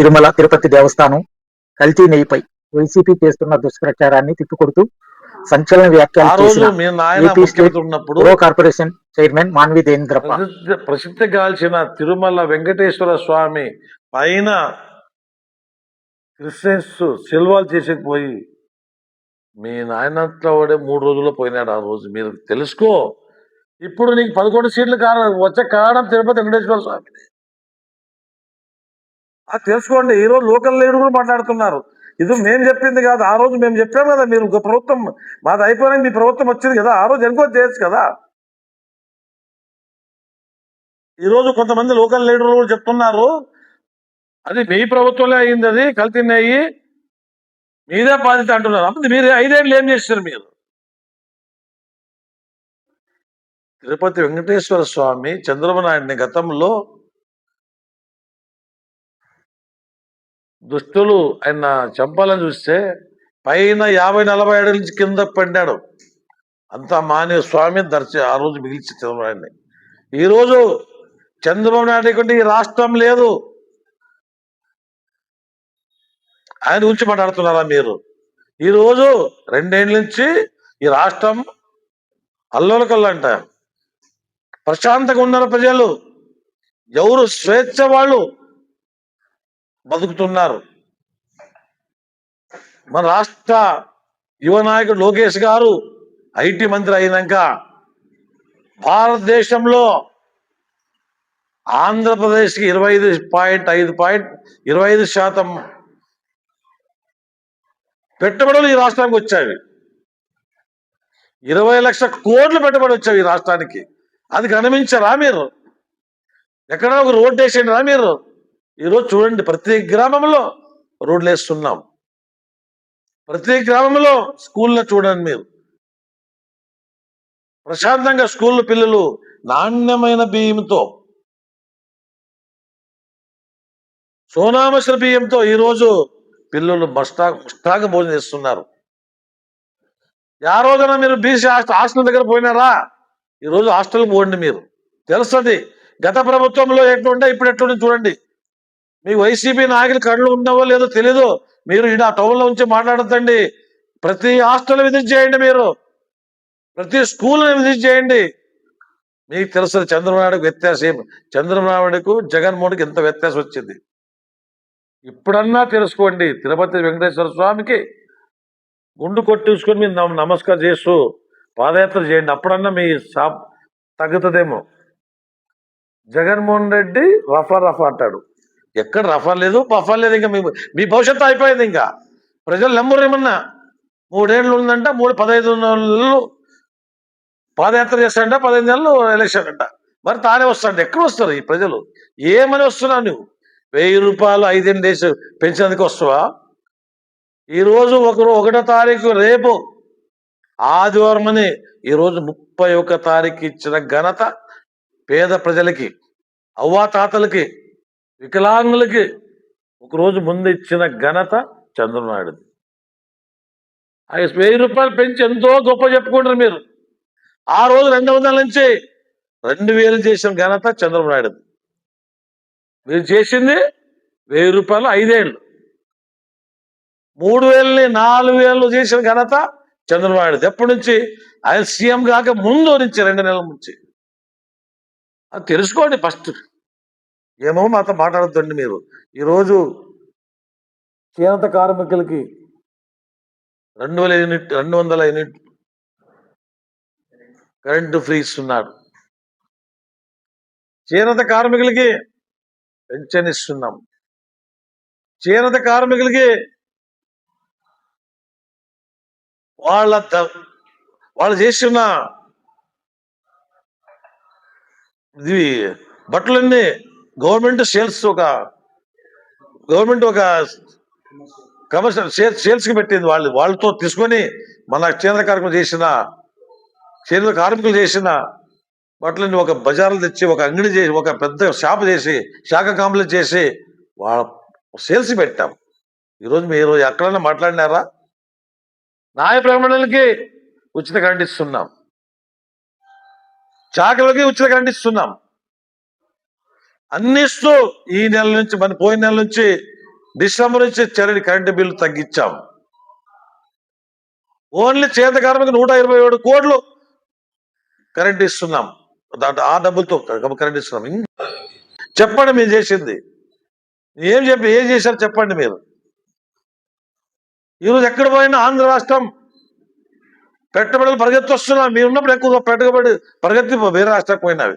తిరుమల తిరుపతి దేవస్థానం కల్తీ నెయ్యిపై వైసీపీ చేస్తున్న దుష్ప్రచారాన్ని తిప్పికొడుతూ సంచలన వ్యాఖ్యలు చేసిన ఏపీ స్టేట్ పురో కార్పొరేషన్ చైర్మన్ మాన్వి దేవేంద్రప్ప ప్రసిద్ధిగాల్చిన తిరుమల వెంకటేశ్వర స్వామి పైన క్రిస్టియన్స్ సిల్వాలు చేసేకపోయి మీ నాయనంట్లో వాడే 3 రోజుల్లో పోయినాడు. ఆ రోజు మీరు తెలుసుకో. ఇప్పుడు నీకు 11 సీట్లు వచ్చే కారణం తిరుపతి వెంకటేశ్వర స్వామి. అది తెలుసుకోండి. ఈరోజు లోకల్ లీడర్ కూడా మాట్లాడుతున్నారు. ఇది మేము చెప్పింది కాదు. ఆ రోజు మేము చెప్పాము కదా, మీరు ప్రభుత్వం మాది అయిపోయినాక మీ ప్రభుత్వం వచ్చింది కదా, ఆ రోజు ఎంక్వైరీ చేయొచ్చు కదా. ఈరోజు కొంతమంది లోకల్ లీడర్లు కూడా చెప్తున్నారు అది మీ ప్రభుత్వంలో అయింది, అది కల్తీ నెయ్యి మీదే బాధ్యత అంటున్నారు. అప్పుడు మీరు 5 ఏళ్ళు ఏం చేశారు? మీరు తిరుపతి వెంకటేశ్వర స్వామి చంద్రబాబు నాయుడిని గతంలో దుష్టులు ఆయన చంపాలని చూస్తే పైన 50-40 ఏళ్ళ నుంచి కింద పడ్డాడు. అంతా మానే స్వామి ఆ రోజు మిగిల్చి చంద్రబాబు నాయుడిని. ఈరోజు చంద్రబాబు నాయుడు కంటే ఈ రాష్ట్రం లేదు. ఆయన గురించి మాట్లాడుతున్నారా మీరు? ఈరోజు 2 ఏళ్ళ నుంచి ఈ రాష్ట్రం అల్లలకల్లంట. ప్రశాంతంగా ఉన్నారు ప్రజలు, ఎవరు స్వేచ్ఛ వాళ్ళు బతుకుతున్నారు. మన రాష్ట్ర యువ నాయకుడు లోకేష్ గారు ఐటీ మంత్రి అయినాక భారతదేశంలో ఆంధ్రప్రదేశ్కి 25% పెట్టుబడులు ఈ రాష్ట్రానికి వచ్చాయి. 20 లక్షల కోట్లు పెట్టుబడి వచ్చాయి ఈ రాష్ట్రానికి. అది గమనించారా మీరు? ఎక్కడ ఒక రోడ్డు వేసేయండిరా మీరు. ఈరోజు చూడండి, ప్రతి గ్రామంలో రోడ్లు వేస్తున్నాం, ప్రతి గ్రామంలో స్కూల్లో చూడండి మీరు. ప్రశాంతంగా స్కూల్ పిల్లలు నాణ్యమైన బియ్యంతో, సోనామసూరి బియ్యంతో ఈరోజు పిల్లలు ముష్టాగా భోజనం చేస్తున్నారు. ఆ రోజున మీరు బీసీ హాస్టల్ దగ్గర పోయినారా? ఈరోజు హాస్టల్కి పోండి, మీరు తెలుస్తుంది గత ప్రభుత్వంలో ఎట్లుంటే ఇప్పుడు ఎట్లుంటే చూడండి. మీ వైసీపీ నాయకులు కళ్ళు ఉన్నావో లేదో తెలీదు. మీరు ఈ టౌన్లో ఉంచి మాట్లాడద్దండి. ప్రతి హాస్టల్ విజిట్ చేయండి, మీరు ప్రతి స్కూల్ని విజిట్ చేయండి. మీకు తెలుస్తుంది చంద్రబాబు నాయుడుకు వ్యత్యాసం. చంద్రబాబు నాయుడుకు జగన్మోహన్కి ఎంత వ్యత్యాసం వచ్చింది ఇప్పుడన్నా తెలుసుకోండి. తిరుపతి వెంకటేశ్వర స్వామికి గుండు కొట్టించుకొని మీరు నమస్కారం చేస్తూ పాదయాత్ర చేయండి. అప్పుడన్నా మీ తగ్గుతుందేమో. జగన్మోహన్ రెడ్డి రఫా అంటాడు. ఎక్కడ రఫా లేదు, పఫా లేదు. ఇంకా మీ భవిష్యత్తు అయిపోయింది. ఇంకా ప్రజలు నమ్మరు. ఏమన్నా 3 ఏళ్ళు ఉందంట, 15 నెలలు పాదయాత్ర చేస్తాడంట, 15 నెలలు ఎలక్షన్ అంట. మరి తానే వస్తాడు. ఎక్కడ వస్తారు ఈ ప్రజలు? ఏమని వస్తున్నావు నువ్వు? 1000 రూపాయలు 5 ఏళ్ళు డేస్ పెంచేందుకు వస్తావా? ఈరోజు 1వ తారీఖు, రేపు ఆదివారం అని ఈరోజు 31వ తారీఖు ఇచ్చిన ఘనత పేద ప్రజలకి, అవ్వాతాతలకి, వికలాంగులకి ఒకరోజు ముందు ఇచ్చిన ఘనత చంద్రబాబు నాయుడు. 1000 రూపాయలు పెంచి ఎంతో గొప్ప చెప్పుకుంటారు మీరు. ఆ రోజు 200 నుంచి 2000 చేసిన ఘనత చంద్రబాబు నాయుడు. మీరు చేసింది 1000 రూపాయలు 5 ఏళ్ళు, 3000ని 4000 చేసిన ఘనత చంద్రబాబు నాయుడు. ఎప్పటి నుంచి? ఆయన సీఎం కాక ముందు నుంచి 2 నెలల నుంచి. అది తెలుసుకోండి ఫస్ట్. ఏమో మాతో మాట్లాడద్దండి మీరు. ఈరోజు చేనేత కార్మికులకి 200 యూనిట్ కరెంటు ఫ్రీ ఇస్తున్నాడు. చేనేత కార్మికులకి పెన్షన్ ఇస్తున్నాం. చేనేత కార్మికులకి వాళ్ళు చేసిన ఇది బట్టలన్నీ గవర్నమెంట్ ఒక కమర్షియల్ సేల్స్కి పెట్టింది. వాళ్ళతో తీసుకొని మన చేనేత కార్మికులు చేసిన బట్టలన్నీ ఒక బజార్లు తెచ్చి, ఒక అంగడి చేసి, ఒక పెద్ద షాప్ చేసి, శాఖ కాంప్లెక్స్ చేసి వాళ్ళ సేల్స్ పెట్టాం. ఈరోజు మీరు ఎక్కడైనా మాట్లాడినారా? న్యాయ బ్రాహ్మణులకి ఉచిత కరెంట్ ఇస్తున్నాం, చాకలకి ఉచిత కరెంట్ ఇస్తున్నాం. అన్నిస్తూ ఈ నెల నుంచి, పోయిన నెల నుంచి డిసెంబర్ నుంచి చర్యలు కరెంటు బిల్లు తగ్గించాం. ఓన్లీ చేత కార్మికులకు 127 కోట్లు కరెంట్ ఇస్తున్నాం. ఆ డబ్బులతో కరెంట్ ఇస్తున్నాం. చెప్పండి మీరు చేసింది ఏం చేశారు చెప్పండి మీరు. ఈరోజు ఎక్కడ పోయినా ఆంధ్ర రాష్ట్రం పెట్టుబడులు పరిగెత్తి వస్తున్నాం. మీరు ఉన్నప్పుడు ఎక్కువ పెట్టుబడి పరిగెత్తి వేరే రాష్ట్రానికి పోయినవి.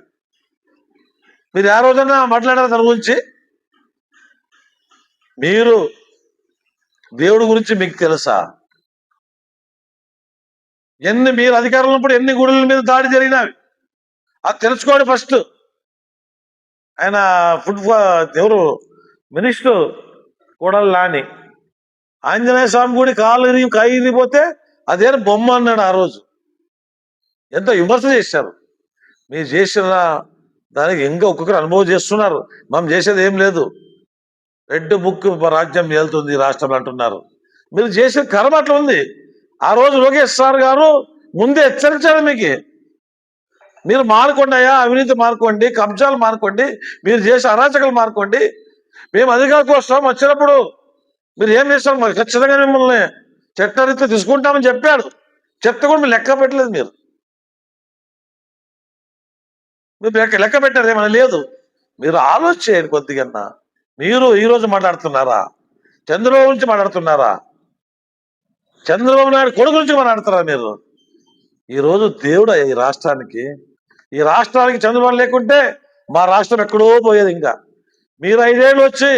మీరు ఆ రోజన్నా మాట్లాడారు దాని గురించి? మీరు దేవుడి గురించి మీకు తెలుసా? మీరు అధికారంలో ఉన్నప్పుడు ఎన్ని గుడుల మీద దాడి జరిగినవి అది తెలుసుకోండి ఫస్ట్. ఆయన ఎవరు మినిస్టర్ కొడాలి నాని ఆంజనేయ స్వామి గుడి కాలు పోతే అదేనా బొమ్మ అన్నాడు. ఆ రోజు ఎంతో విమర్శ చేశారు. మీరు చేసిన దానికి ఇంకా ఒక్కొక్కరు అనుభవం చేస్తున్నారు. మనం చేసేది ఏం లేదు. రెడ్ బుక్ రాజ్యం వెళ్తుంది రాష్ట్రంలో అంటున్నారు. మీరు చేసిన కర్మ అట్లా ఉంది. ఆ రోజు లోకేష్ సార్ గారు ముందే హెచ్చరించారు మీకు. మీరు మానుకోండి అయ్యా, అవినీతి మానుకోండి, కబ్జాలు మానుకోండి, మీరు చేసే అరాచకాలు మానుకోండి. మేము అధికారికి వస్తాం, వచ్చినప్పుడు మీరు ఏం చేస్తాం మరి ఖచ్చితంగా మిమ్మల్ని చట్టరీత్యా తీసుకుంటామని చెప్పాడు. చెప్తే కూడా మీరు లెక్క పెట్టలేదు. మీరు లెక్క పెట్టారు ఏమన్నా లేదు. మీరు ఆలోచించేయండి కొద్దిగా. మీరు ఈరోజు మాట్లాడుతున్నారా? చంద్రబాబు గురించి మాట్లాడుతున్నారా? చంద్రబాబు నాయుడు కొడుకు గురించి మాట్లాడుతారా మీరు? ఈరోజు దేవుడు ఈ రాష్ట్రానికి చంద్రబాబు లేకుంటే మా రాష్ట్రం ఎక్కడో పోయేది. ఇంకా మీరు 5 ఏళ్ళు వచ్చి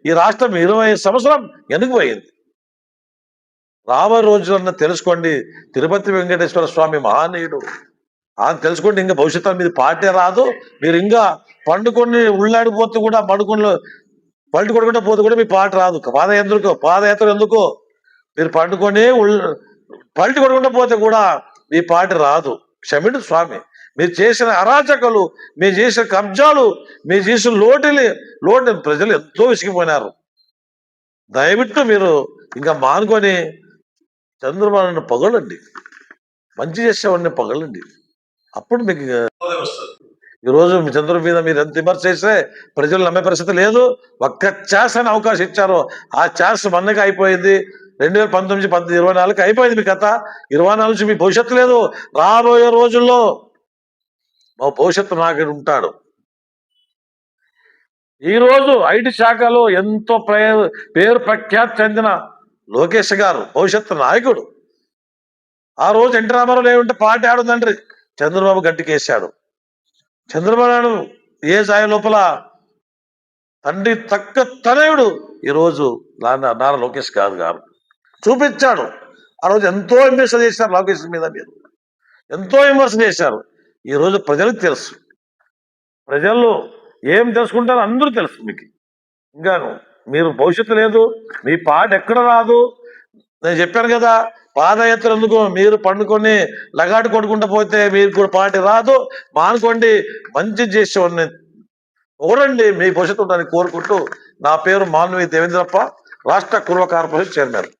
ఈ రాష్ట్రం 25 సంవత్సరం ఎందుకు పోయింది? రాబోయే రోజులన్నా తెలుసుకోండి. తిరుపతి వెంకటేశ్వర స్వామి మహానీయుడు అని తెలుసుకోండి. ఇంకా భవిష్యత్తు మీద పార్టీ రాదు. మీరు ఇంకా పండుకొని ఉళ్ళాడిపోతే కూడా పల్టు కొడుకుంటే పోతే కూడా మీ పాట రాదు. పాదయాత్ర ఎందుకు? మీరు పండుకొని పల్టు కొడుకుంటే పోతే కూడా మీ పాట రాదు. క్షమించు స్వామి. మీరు చేసిన అరాచకాలు, మీరు చేసిన కబ్జాలు, మీరు చేసిన లోటు ప్రజలు ఎంతో విసిగిపోయినారు. దయవిట్టు మీరు ఇంకా మానుకొని చంద్రబాబుని పొగలండి, మంచి చేసేవాడిని పొగలండి. అప్పుడు మీకు ఈరోజు మీ చంద్రుడి మీద మీరు ఎంత విమర్శ చేస్తే ప్రజలు నమ్మే పరిస్థితి లేదు. ఒక్క ఛాన్స్ అని అవకాశం ఇచ్చారు. ఆ ఛాన్స్ మొన్నగా అయిపోయింది. 2019, 24 అయిపోయింది మీ కథ. 24 నుంచి మీ భవిష్యత్తు లేదు. రాబోయే రోజుల్లో మా భవిష్యత్తు నాయకుడు ఉంటాడు. ఈరోజు ఐటీ శాఖలో ఎంతో పేరు ప్రఖ్యాతి చెందిన లోకేష్ గారు భవిష్యత్తు నాయకుడు. ఆ రోజు ఎన్టీ రామారావు ఏమంటే పార్టీ ఆడుందండ్రి, చంద్రబాబు గట్టికేశాడు. చంద్రబాబు నాయుడు ఏ స్థాయి లోపల తండ్రి తక్క తనయుడు ఈరోజు నారా లోకేష్ గారు చూపించాడు. ఆ రోజు ఎంతో విమర్శ చేశారు లోకేష్ మీద, మీరు ఎంతో విమర్శ చేశారు. ఈరోజు ప్రజలకు తెలుసు. ప్రజలు ఏం తెలుసుకుంటారో అందరూ తెలుసు మీకు. ఇంకా మీరు భవిష్యత్తు లేదు, మీ పాట ఎక్కడ రాదు. నేను చెప్పాను కదా, పాదయాత్ర ఎందుకు? మీరు పండుకొని లగాటు కొడుకుంటూ పోతే మీరు కూడా పార్టీ రాదు. మానుకోండి, మంచి చేసేవాడిని ఓడండి, మీ భవిష్యత్తు ఉండాలని కోరుకుంటూ నా పేరు మాన్వి దేవేంద్రప్ప, రాష్ట్ర కుర్వ కార్పొరేషన్ చైర్మన్.